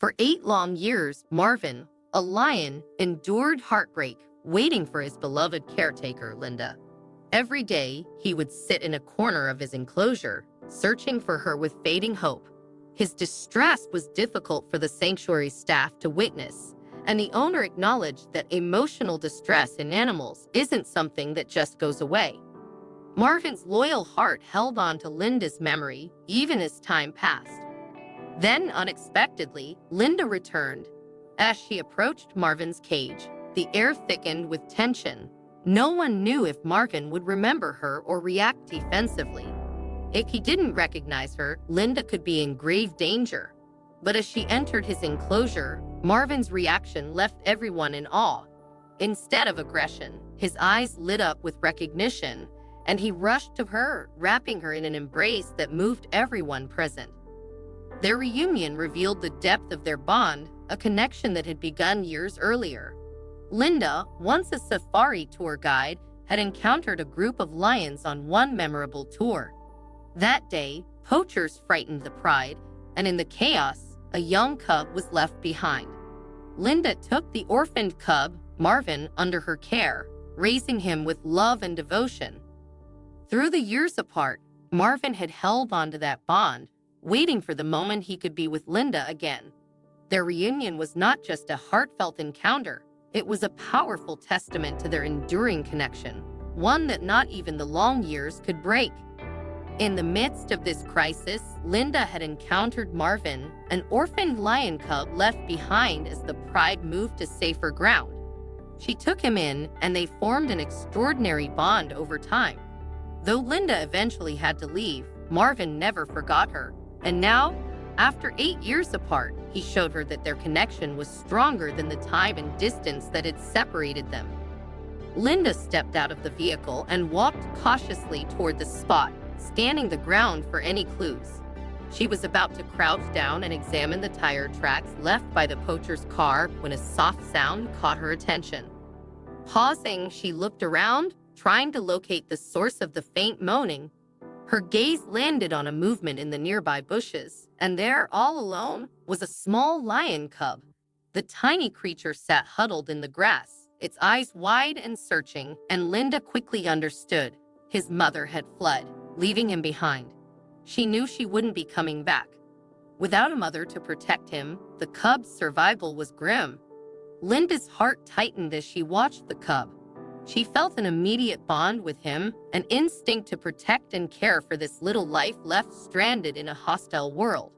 For 8 long years, Marvin, a lion, endured heartbreak, waiting for his beloved caretaker, Linda. Every day, he would sit in a corner of his enclosure, searching for her with fading hope. His distress was difficult for the sanctuary staff to witness, and the owner acknowledged that emotional distress in animals isn't something that just goes away. Marvin's loyal heart held on to Linda's memory even as time passed. Then, unexpectedly, Linda returned. As she approached Marvin's cage, the air thickened with tension. No one knew if Marvin would remember her or react defensively. If he didn't recognize her, Linda could be in grave danger. But as she entered his enclosure, Marvin's reaction left everyone in awe. Instead of aggression, his eyes lit up with recognition, and he rushed to her, wrapping her in an embrace that moved everyone present. Their reunion revealed the depth of their bond, a connection that had begun years earlier. Linda, once a safari tour guide, had encountered a group of lions on one memorable tour. That day, poachers frightened the pride, and in the chaos, a young cub was left behind. Linda took the orphaned cub, Marvin, under her care, raising him with love and devotion. Through the years apart, Marvin had held onto that bond, waiting for the moment he could be with Linda again. Their reunion was not just a heartfelt encounter, it was a powerful testament to their enduring connection, one that not even the long years could break. In the midst of this crisis, Linda had encountered Marvin, an orphaned lion cub left behind as the pride moved to safer ground. She took him in, and they formed an extraordinary bond over time. Though Linda eventually had to leave, Marvin never forgot her. And now, after 8 years apart, he showed her that their connection was stronger than the time and distance that had separated them. Linda stepped out of the vehicle and walked cautiously toward the spot, scanning the ground for any clues. She was about to crouch down and examine the tire tracks left by the poacher's car when a soft sound caught her attention. Pausing, she looked around, trying to locate the source of the faint moaning. Her gaze landed on a movement in the nearby bushes, and there, all alone, was a small lion cub. The tiny creature sat huddled in the grass, its eyes wide and searching, and Linda quickly understood. His mother had fled, leaving him behind. She knew she wouldn't be coming back. Without a mother to protect him, the cub's survival was grim. Linda's heart tightened as she watched the cub. She felt an immediate bond with him, an instinct to protect and care for this little life left stranded in a hostile world.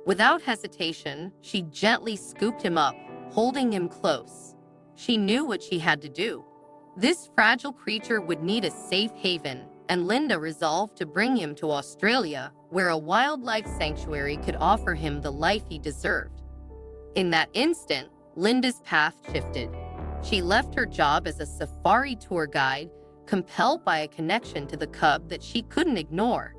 Without hesitation, she gently scooped him up, holding him close. She knew what she had to do. This fragile creature would need a safe haven, and Linda resolved to bring him to Australia, where a wildlife sanctuary could offer him the life he deserved. In that instant, Linda's path shifted. She left her job as a safari tour guide, compelled by a connection to the cub that she couldn't ignore.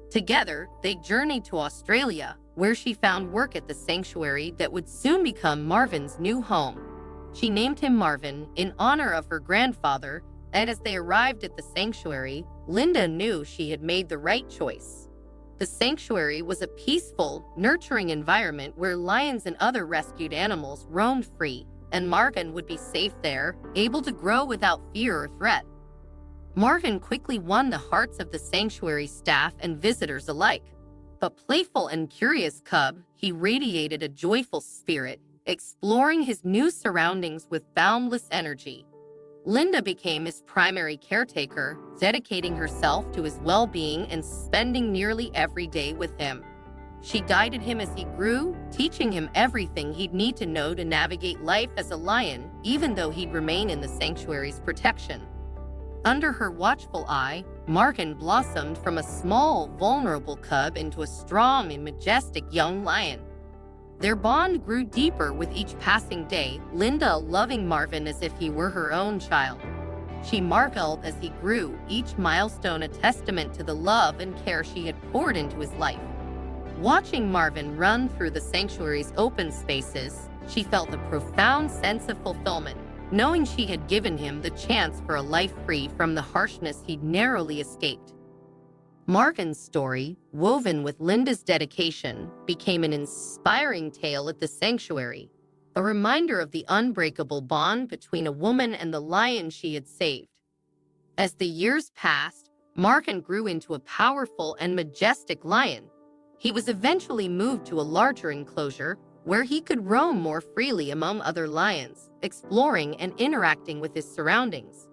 Together, they journeyed to Australia, where she found work at the sanctuary that would soon become Marvin's new home. She named him Marvin in honor of her grandfather, and as they arrived at the sanctuary, Linda knew she had made the right choice. The sanctuary was a peaceful, nurturing environment where lions and other rescued animals roamed free, and Marvin would be safe there, able to grow without fear or threat. Marvin quickly won the hearts of the sanctuary staff and visitors alike. A playful and curious cub, he radiated a joyful spirit, exploring his new surroundings with boundless energy. Linda became his primary caretaker, dedicating herself to his well-being and spending nearly every day with him. She guided him as he grew, teaching him everything he'd need to know to navigate life as a lion, even though he'd remain in the sanctuary's protection. Under her watchful eye, Marvin blossomed from a small, vulnerable cub into a strong and majestic young lion. Their bond grew deeper with each passing day, Linda loving Marvin as if he were her own child. She marveled as he grew, each milestone a testament to the love and care she had poured into his life. Watching Marvin run through the sanctuary's open spaces, she felt a profound sense of fulfillment, knowing she had given him the chance for a life free from the harshness he'd narrowly escaped. Marvin's story, woven with Linda's dedication, became an inspiring tale at the sanctuary, a reminder of the unbreakable bond between a woman and the lion she had saved. As the years passed, Marvin grew into a powerful and majestic lion. He was eventually moved to a larger enclosure where he could roam more freely among other lions, exploring and interacting with his surroundings.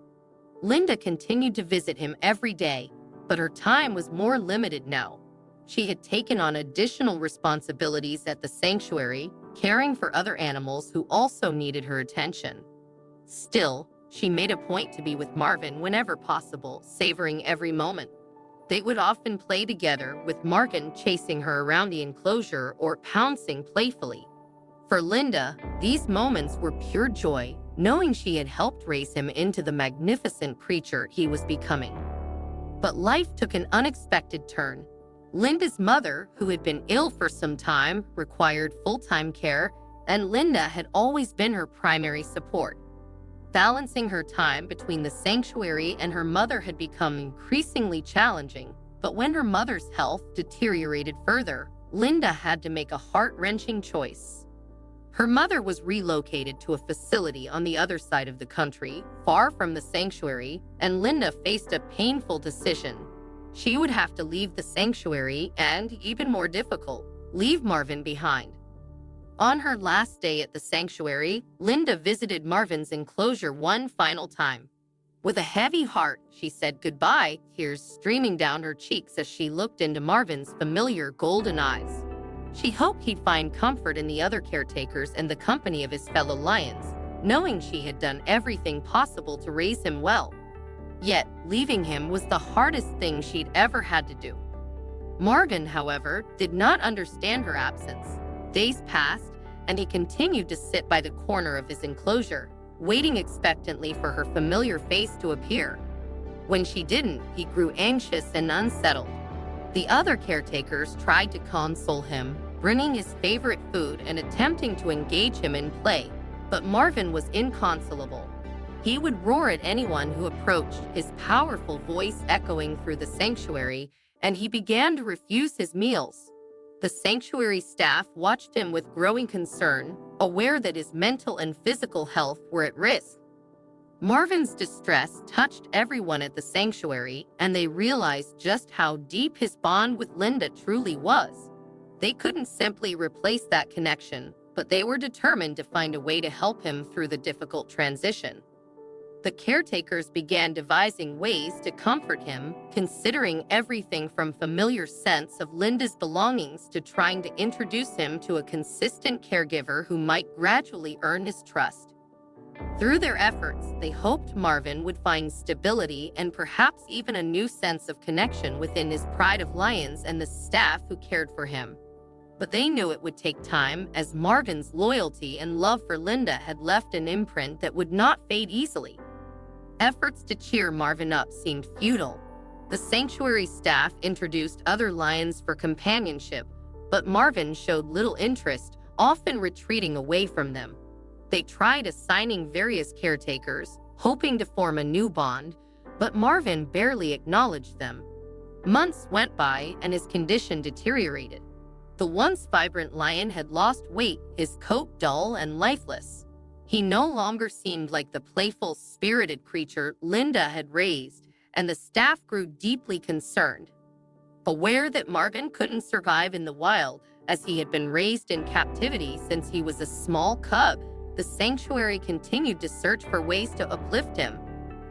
Linda continued to visit him every day, but her time was more limited now. She had taken on additional responsibilities at the sanctuary, caring for other animals who also needed her attention. Still, she made a point to be with Marvin whenever possible, savoring every moment. They would often play together, with Marvin chasing her around the enclosure or pouncing playfully. For Linda, these moments were pure joy, knowing she had helped raise him into the magnificent creature he was becoming. But life took an unexpected turn. Linda's mother, who had been ill for some time, required full-time care, and Linda had always been her primary support. Balancing her time between the sanctuary and her mother had become increasingly challenging, but when her mother's health deteriorated further, Linda had to make a heart-wrenching choice. Her mother was relocated to a facility on the other side of the country, far from the sanctuary, and Linda faced a painful decision. She would have to leave the sanctuary and, even more difficult, leave Marvin behind. On her last day at the sanctuary, Linda visited Marvin's enclosure one final time. With a heavy heart, she said goodbye, tears streaming down her cheeks as she looked into Marvin's familiar golden eyes. She hoped he'd find comfort in the other caretakers and the company of his fellow lions, knowing she had done everything possible to raise him well. Yet, leaving him was the hardest thing she'd ever had to do. Marvin, however, did not understand her absence. Days passed, and he continued to sit by the corner of his enclosure, waiting expectantly for her familiar face to appear. When she didn't, he grew anxious and unsettled. The other caretakers tried to console him, bringing his favorite food and attempting to engage him in play, but Marvin was inconsolable. He would roar at anyone who approached, his powerful voice echoing through the sanctuary, and he began to refuse his meals. The sanctuary staff watched him with growing concern, aware that his mental and physical health were at risk. Marvin's distress touched everyone at the sanctuary, and they realized just how deep his bond with Linda truly was. They couldn't simply replace that connection, but they were determined to find a way to help him through the difficult transition. The caretakers began devising ways to comfort him, considering everything from familiar sense of Linda's belongings to trying to introduce him to a consistent caregiver who might gradually earn his trust. Through their efforts, they hoped Marvin would find stability and perhaps even a new sense of connection within his pride of lions and the staff who cared for him. But they knew it would take time, as Marvin's loyalty and love for Linda had left an imprint that would not fade easily. Efforts to cheer Marvin up seemed futile. The sanctuary staff introduced other lions for companionship, but Marvin showed little interest, often retreating away from them. They tried assigning various caretakers, hoping to form a new bond, but Marvin barely acknowledged them. Months went by and his condition deteriorated. The once vibrant lion had lost weight, his coat dull and lifeless. He no longer seemed like the playful, spirited creature Linda had raised, and the staff grew deeply concerned. Aware that Marvin couldn't survive in the wild, as he had been raised in captivity since he was a small cub, the sanctuary continued to search for ways to uplift him.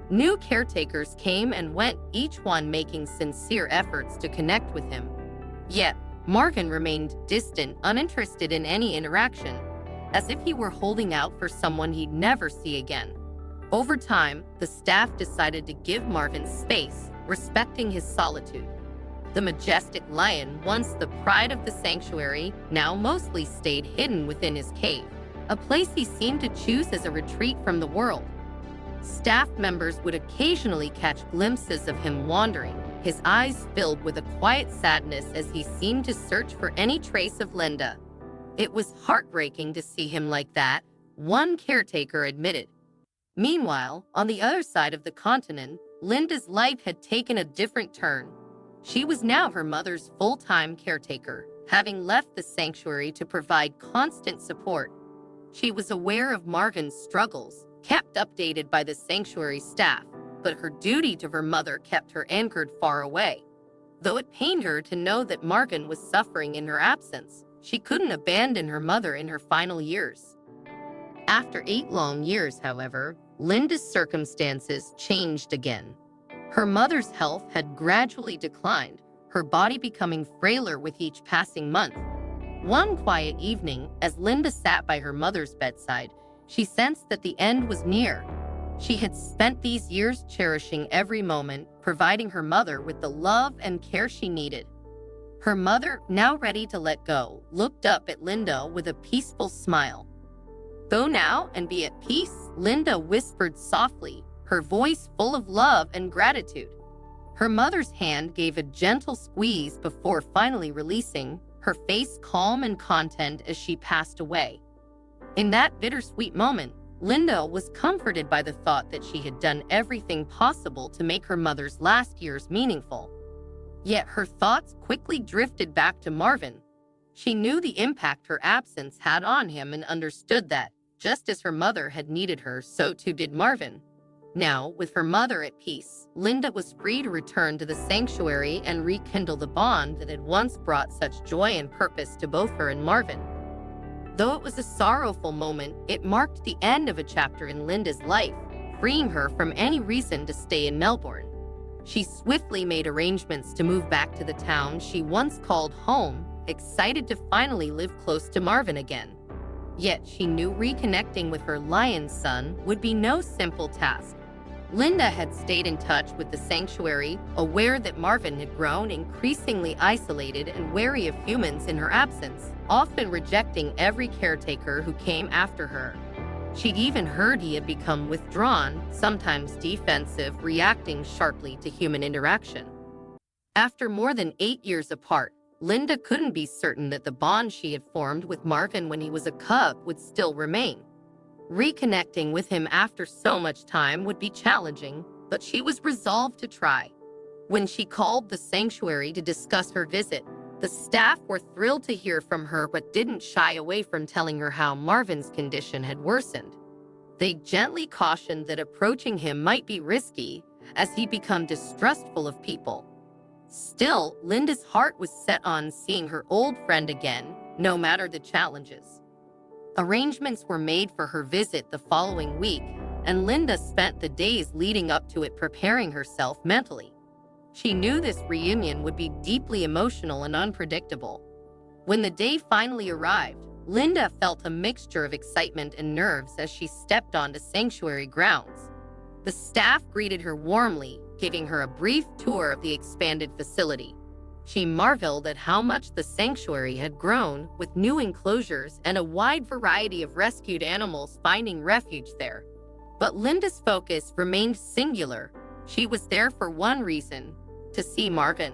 New caretakers came and went, each one making sincere efforts to connect with him. Yet, Marvin remained distant, uninterested in any interaction, as if he were holding out for someone he'd never see again. Over time, the staff decided to give Marvin space, respecting his solitude. The majestic lion, once the pride of the sanctuary, now mostly stayed hidden within his cave, a place he seemed to choose as a retreat from the world. Staff members would occasionally catch glimpses of him wandering, his eyes filled with a quiet sadness as he seemed to search for any trace of Linda. It was heartbreaking to see him like that, one caretaker admitted. Meanwhile, on the other side of the continent, Linda's life had taken a different turn. She was now her mother's full-time caretaker, having left the sanctuary to provide constant support. She was aware of Marvin's struggles, kept updated by the sanctuary staff, but her duty to her mother kept her anchored far away. Though it pained her to know that Marvin was suffering in her absence, she couldn't abandon her mother in her final years. After 8 long years, however, Linda's circumstances changed again. Her mother's health had gradually declined, her body becoming frailer with each passing month. One quiet evening, as Linda sat by her mother's bedside, she sensed that the end was near. She had spent these years cherishing every moment, providing her mother with the love and care she needed. Her mother, now ready to let go, looked up at Linda with a peaceful smile. "Go now and be at peace," Linda whispered softly, her voice full of love and gratitude. Her mother's hand gave a gentle squeeze before finally releasing, her face calm and content as she passed away. In that bittersweet moment, Linda was comforted by the thought that she had done everything possible to make her mother's last years meaningful. Yet her thoughts quickly drifted back to Marvin. She knew the impact her absence had on him and understood that, just as her mother had needed her, so too did Marvin. Now, with her mother at peace, Linda was free to return to the sanctuary and rekindle the bond that had once brought such joy and purpose to both her and Marvin. Though it was a sorrowful moment, it marked the end of a chapter in Linda's life, freeing her from any reason to stay in Melbourne. She swiftly made arrangements to move back to the town she once called home, excited to finally live close to Marvin again. Yet she knew reconnecting with her lion son would be no simple task. Linda had stayed in touch with the sanctuary, aware that Marvin had grown increasingly isolated and wary of humans in her absence, often rejecting every caretaker who came after her. She'd even heard he had become withdrawn, sometimes defensive, reacting sharply to human interaction. After more than 8 years apart, Linda couldn't be certain that the bond she had formed with Marvin when he was a cub would still remain. Reconnecting with him after so much time would be challenging, but she was resolved to try. When she called the sanctuary to discuss her visit, the staff were thrilled to hear from her but didn't shy away from telling her how Marvin's condition had worsened. They gently cautioned that approaching him might be risky, as he'd become distrustful of people. Still, Linda's heart was set on seeing her old friend again, no matter the challenges. Arrangements were made for her visit the following week, and Linda spent the days leading up to it preparing herself mentally. She knew this reunion would be deeply emotional and unpredictable. When the day finally arrived, Linda felt a mixture of excitement and nerves as she stepped onto sanctuary grounds. The staff greeted her warmly, giving her a brief tour of the expanded facility. She marveled at how much the sanctuary had grown, with new enclosures and a wide variety of rescued animals finding refuge there. But Linda's focus remained singular. She was there for one reason: to see Marvin.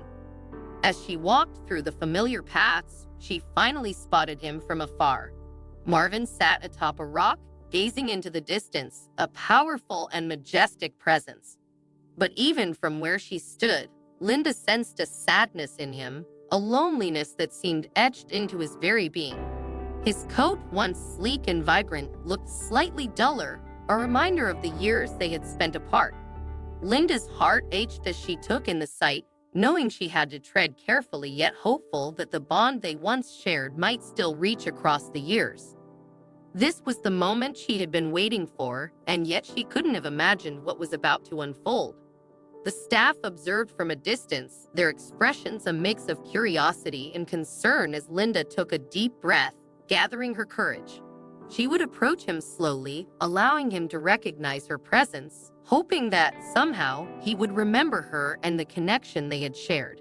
As she walked through the familiar paths, she finally spotted him from afar. Marvin sat atop a rock, gazing into the distance, a powerful and majestic presence. But even from where she stood, Linda sensed a sadness in him, a loneliness that seemed etched into his very being. His coat, once sleek and vibrant, looked slightly duller, a reminder of the years they had spent apart. Linda's heart ached as she took in the sight, knowing she had to tread carefully yet hopeful that the bond they once shared might still reach across the years. This was the moment she had been waiting for, and yet she couldn't have imagined what was about to unfold. The staff observed from a distance, their expressions a mix of curiosity and concern as Linda took a deep breath, gathering her courage. She would approach him slowly, allowing him to recognize her presence, hoping that, somehow, he would remember her and the connection they had shared.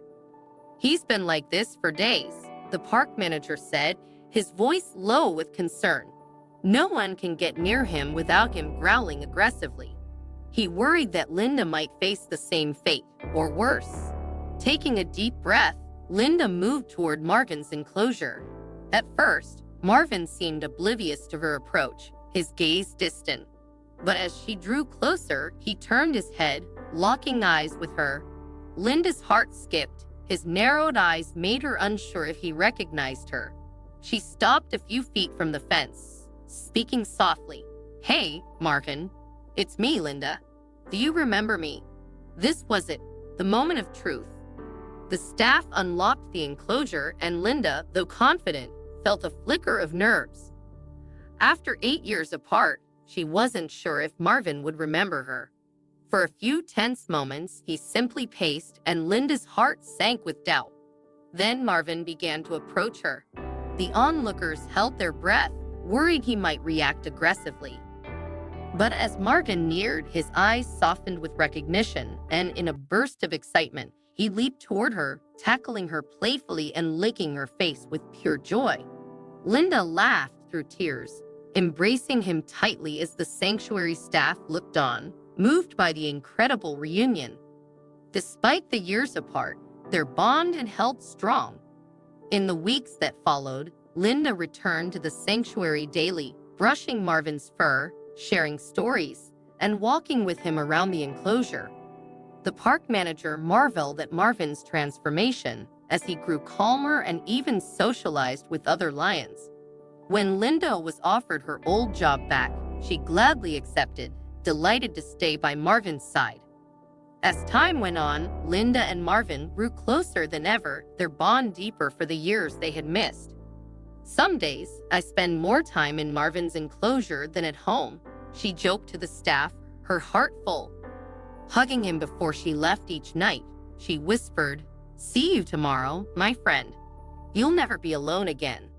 "He's been like this for days," the park manager said, his voice low with concern. "No one can get near him without him growling aggressively." He worried that Linda might face the same fate, or worse. Taking a deep breath, Linda moved toward Marvin's enclosure. At first, Marvin seemed oblivious to her approach, his gaze distant. But as she drew closer, he turned his head, locking eyes with her. Linda's heart skipped, His narrowed eyes made her unsure if he recognized her. She stopped a few feet from the fence, speaking softly. "Hey, Marvin. It's me, Linda. Do you remember me?" This was it, the moment of truth. The staff unlocked the enclosure, and Linda, though confident, felt a flicker of nerves. After 8 years apart, she wasn't sure if Marvin would remember her. For a few tense moments, he simply paced, and Linda's heart sank with doubt. Then Marvin began to approach her. The onlookers held their breath, worried he might react aggressively. But as Marvin neared, his eyes softened with recognition, and in a burst of excitement, he leaped toward her, tackling her playfully and licking her face with pure joy. Linda laughed through tears, embracing him tightly as the sanctuary staff looked on, moved by the incredible reunion. Despite the years apart, their bond had held strong. In the weeks that followed, Linda returned to the sanctuary daily, brushing Marvin's fur, sharing stories, and walking with him around the enclosure. The park manager marveled at Marvin's transformation as he grew calmer and even socialized with other lions. When Linda was offered her old job back, she gladly accepted, delighted to stay by Marvin's side. As time went on, Linda and Marvin grew closer than ever, their bond deeper for the years they had missed. "Some days, I spend more time in Marvin's enclosure than at home," she joked to the staff, her heart full. Hugging him before she left each night, she whispered, "See you tomorrow, my friend. You'll never be alone again."